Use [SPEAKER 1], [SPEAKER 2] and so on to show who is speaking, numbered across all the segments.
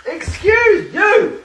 [SPEAKER 1] Excuse you!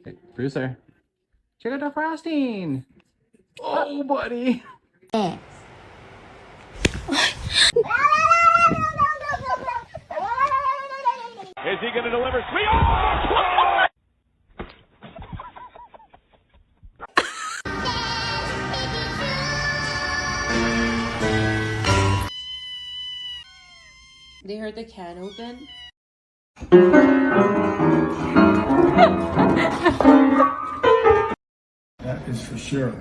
[SPEAKER 2] Hey, Bruiser, check out the frosting. Oh, buddy.
[SPEAKER 3] Is he going to deliver? Sweet! Oh!
[SPEAKER 4] They heard the can open.
[SPEAKER 5] That is for sure.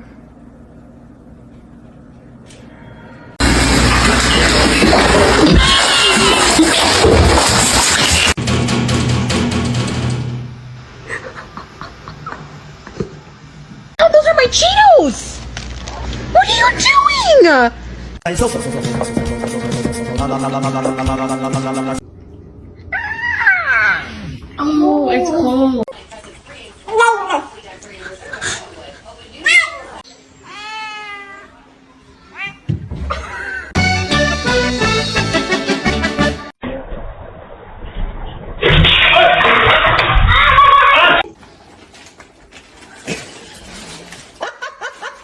[SPEAKER 6] Oh, those are my Cheetos! What are you doing?
[SPEAKER 4] Oh, it's cold.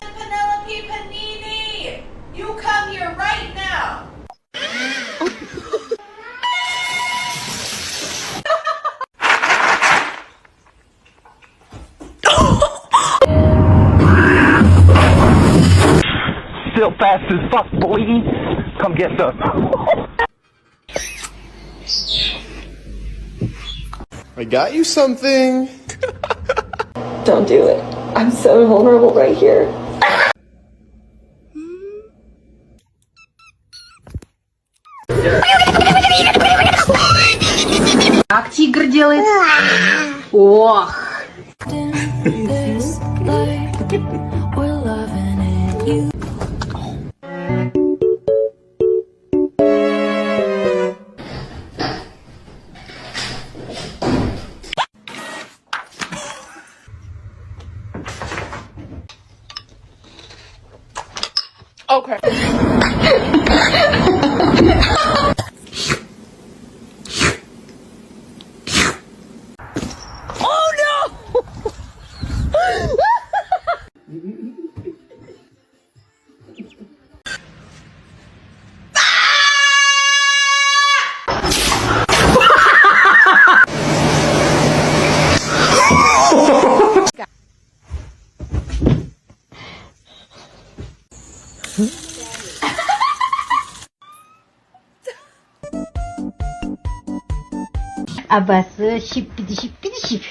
[SPEAKER 7] Penelope Panini! You come here right now!
[SPEAKER 1] Still fast as fuck, boy. Come get some.
[SPEAKER 8] I got you something.
[SPEAKER 6] Don't do it. I'm so vulnerable right here.
[SPEAKER 4] Как тигр делает? Ох.
[SPEAKER 6] Okay.
[SPEAKER 9] Abası şip bidi şip bidi şip.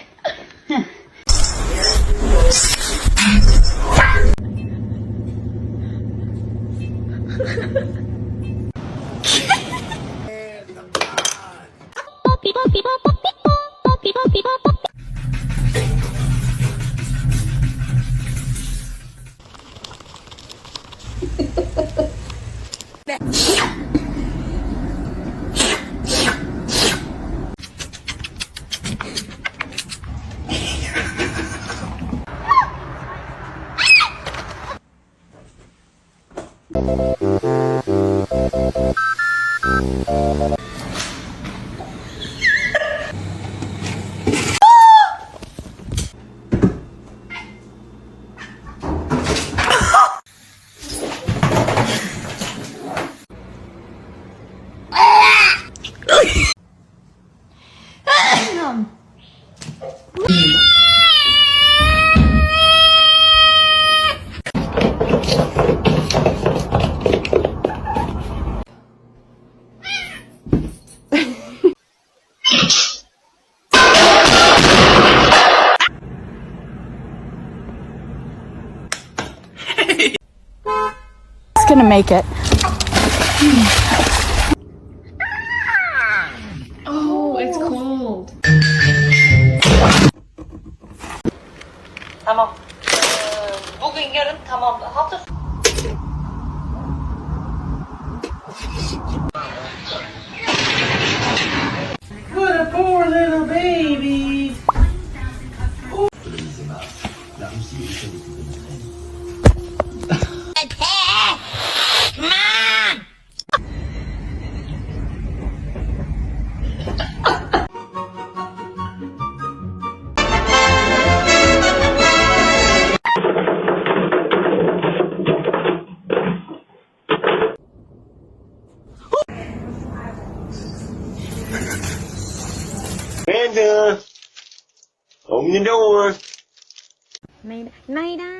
[SPEAKER 9] It's gonna make it.
[SPEAKER 4] Oh, it's cold.
[SPEAKER 5] Amanda! Open the door!
[SPEAKER 9] ไม่ได้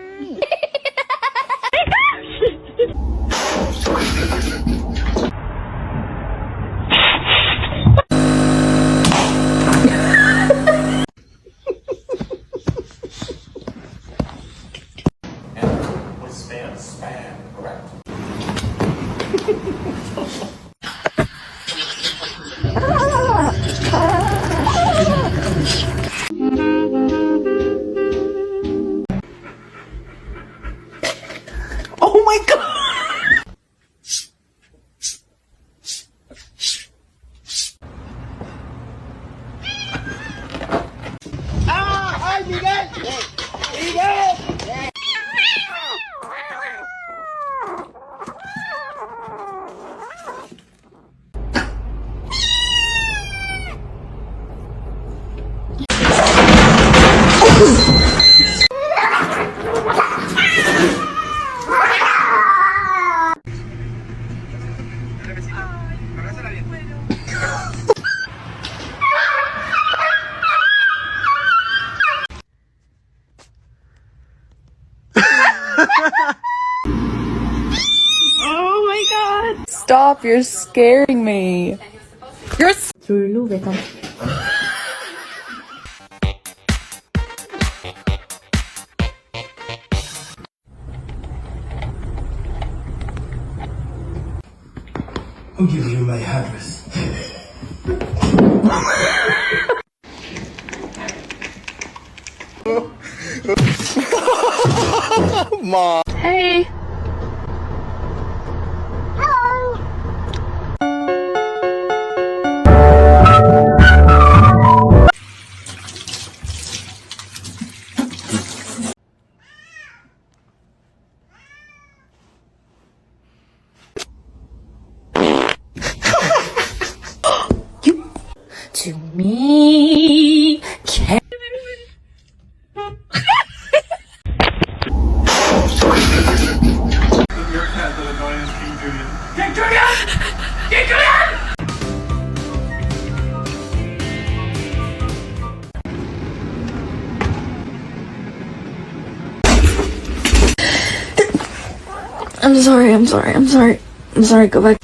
[SPEAKER 2] Oh my god!
[SPEAKER 6] Stop, you're scaring me.
[SPEAKER 9] 졸로 외관.
[SPEAKER 5] I'll give you my address.
[SPEAKER 6] Hey. To me, can I'm sorry, go back.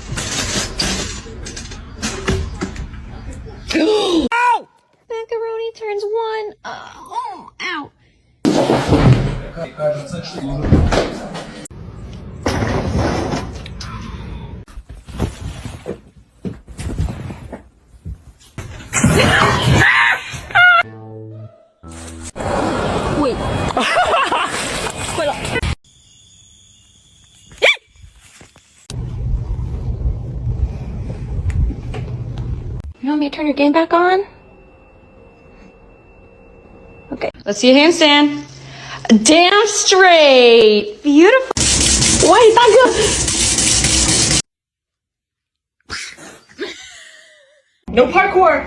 [SPEAKER 6] Macaroni turns one. Oh, ow. Wait. You want me to turn your game back on? Okay. Let's see a handstand. Damn straight. Beautiful. Wait, not good. No parkour.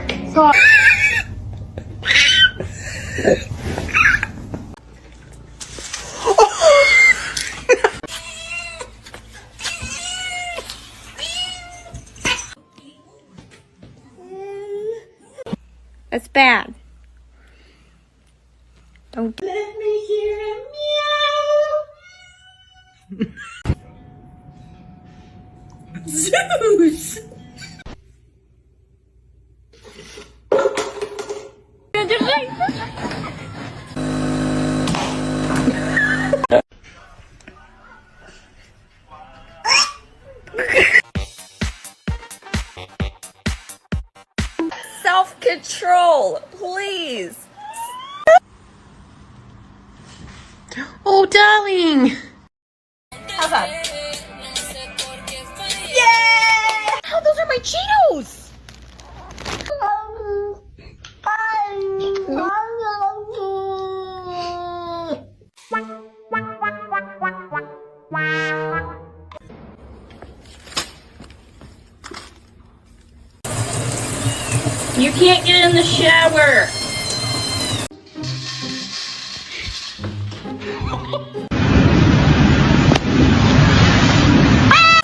[SPEAKER 6] That's bad. Don't let me hear a meow. Zeus! Self-control, please. Oh, darling. How's that? Yeah! Oh, those are my Cheetos! You can't get in the shower.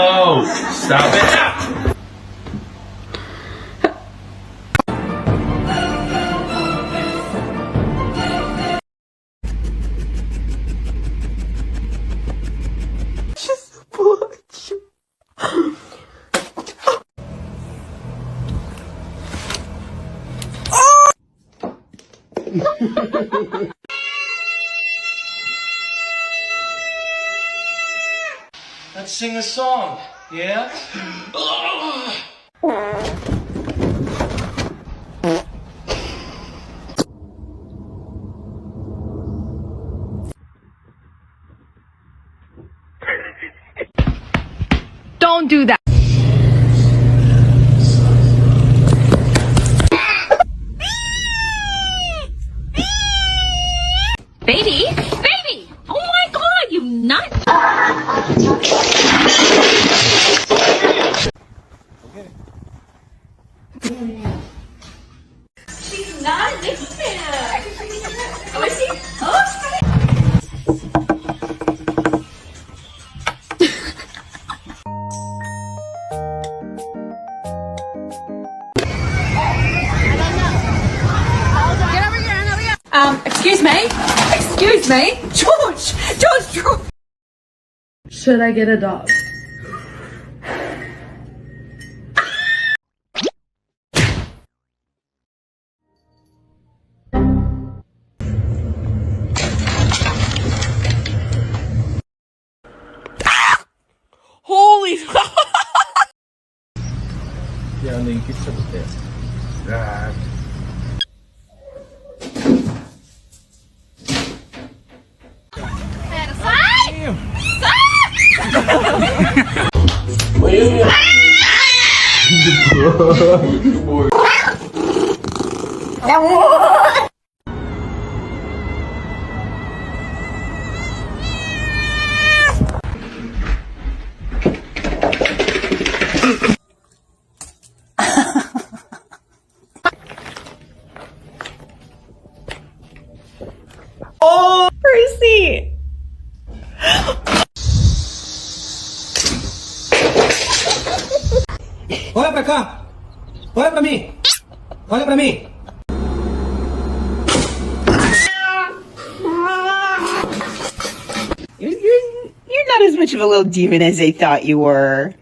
[SPEAKER 3] Oh, stop it!
[SPEAKER 5] Let's sing a song, yeah?
[SPEAKER 6] Don't do that. Baby? Baby! Oh my god, you nuts!
[SPEAKER 7] She's not addicted. Oh, is she? Oh,
[SPEAKER 4] Excuse me? Excuse me? George! Should I get a dog?
[SPEAKER 7] holy!
[SPEAKER 2] Yeah, naingkit sa puti.
[SPEAKER 7] Percy!
[SPEAKER 5] Olha pra cá! Olha pra mim! Olha pra mim!
[SPEAKER 10] You're not as much of a little demon as they thought you were.